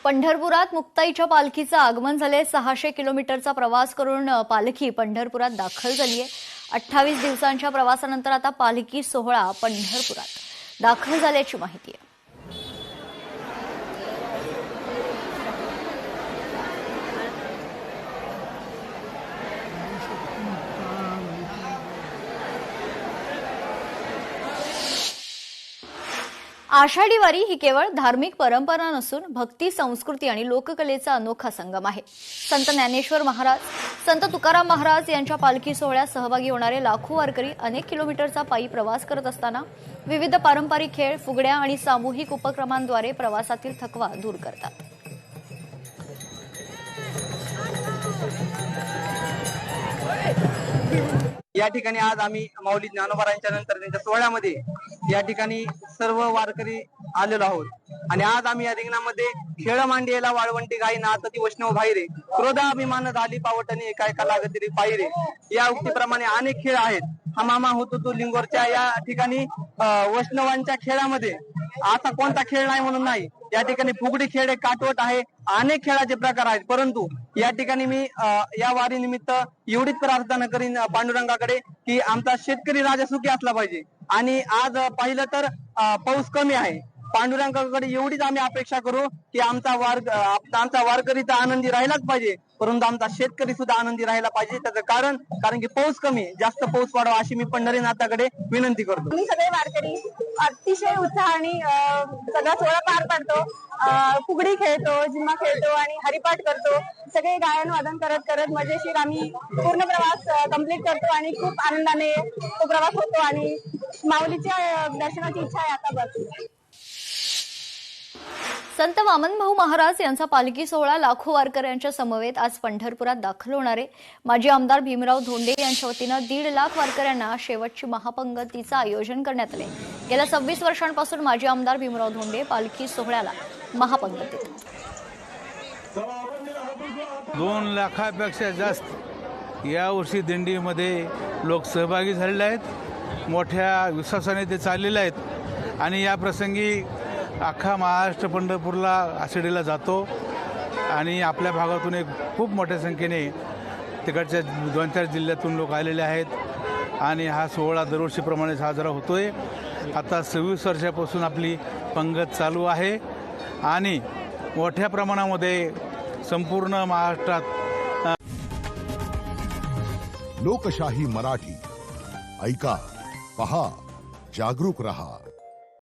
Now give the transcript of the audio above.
पंढरपुरात मुक्ताईच्या पालखीचं आगमन झाले। 600 किलोमीटरचा प्रवास करून पालखी पंढरपुरात दाखल झाली आहे। 28 दिवसांच्या प्रवासानंतर आता पालखी सोहळा पंढरपुरात दाखल झाल्याची माहिती आहे। आषाढी वारी ही केवळ धार्मिक परंपरा नसून भक्ती, संस्कृती आणि लोककलेचा अनोखा संगम आहे। संत ज्ञानेश्वर महाराज, संत तुकाराम महाराज यांच्या पालखी सोहळ्यात सहभागी होणारे लाखो वारकरी अनेक किलोमीटरचा पायी प्रवास करत असताना विविध पारंपरिक खेळ, फुगड्या आणि सामूहिक उपक्रमांद्वारे प्रवासातील थकवा दूर करतात। या ठिकाणी आज आम्ही माऊली ज्ञानोबारायांच्या नंतर त्यांच्या सोहळ्यामध्ये या ठिकाणी सर्व वारकरी आलेलो आहोत। आणि आज आम्ही या रिंगणामध्ये खेळ मांडियेला वाळवंटी गाई नाचती वैष्णव भाईरे, क्रोधा अभिमान झाली पावटणी एका एका लागती पायरे, या उक्तीप्रमाणे अनेक खेळ आहेत। हा मामा होतो तो लिंगोरच्या या ठिकाणी वैष्णवांच्या खेळामध्ये असा कोणता खेळ नाही म्हणून नाही। या ठिकाणी फुगडी खेळ, काटवट आहे, अनेक खेळाचे प्रकार आहेत। परंतु या ठिकाणी मी या वारी निमित्त एवढीच प्रार्थना करीन पांडुरंगाकडे की आमचा शेतकरी राजा सुखी असला पाहिजे। आणि आज पाहिलं तर पाऊस कमी आहे। पांडुरंगाकडे एवढीच आम्ही अपेक्षा करू की आमचा वारकरी तर आनंदी राहिलाच पाहिजे, परंतु आमचा शेतकरी सुद्धा आनंदी राहिला पाहिजे। त्याचं कारण की पाऊस कमी, जास्त पाऊस वाढवा अशी मी पंढरीनाथाकडे विनंती करतो। आम्ही सगळे वारकरी अतिशय उत्साहाने सगळा सोहळा पार पाडतो, फुगडी खेळतो, झिम्मा खेळतो आणि हरिपाठ करतो। सगळे गायन वादन करत करत मजेशीर आम्ही पूर्ण प्रवास कंप्लीट करतो आणि खूप आनंदाने तो प्रवास होतो आणि माऊलीच्या दर्शनाची इच्छा आहे आता बस। संत वामनभाऊ महाराज यांचा पालखी सोहळा लाखो वारकऱ्यांच्या समवेत आज पंढरपुरात दाखल होणार आहे। माजी आमदार भीमराव धोंडे यांच्या वतीनं 1.5 लाख वारकऱ्यांना शेवटची महापंगतीचं आयोजन करण्यात आले। गेल्या 26 वर्षांपासून माजी आमदार भीमराव धोंडे पालखी सोहळ्याला महापंगतीत। 2 लाखापेक्षा जास्त यावर्षी दिंडीमध्ये लोक सहभागी झालेले आहेत। मोठ्या विश्वासाने ते चाललेले आहेत आणि या प्रसंगी अख्खा महाराष्ट्र पंढरपूरला आषाढीला जातो आणि आपल्या भागातून एक खूप मोठ्या संख्येने तिकडच्या 2-4 जिल्ह्यातून लोक आलेले आहेत आणि हा सोहळा दरवर्षीप्रमाणे साजरा होतोय। आता 26 वर्षापासून आपली पंगत चालू आहे आणि मोठ्या प्रमाणामध्ये संपूर्ण महाराष्ट्रात लोकशाही मराठी ऐका, पहा, जागरूक रहा।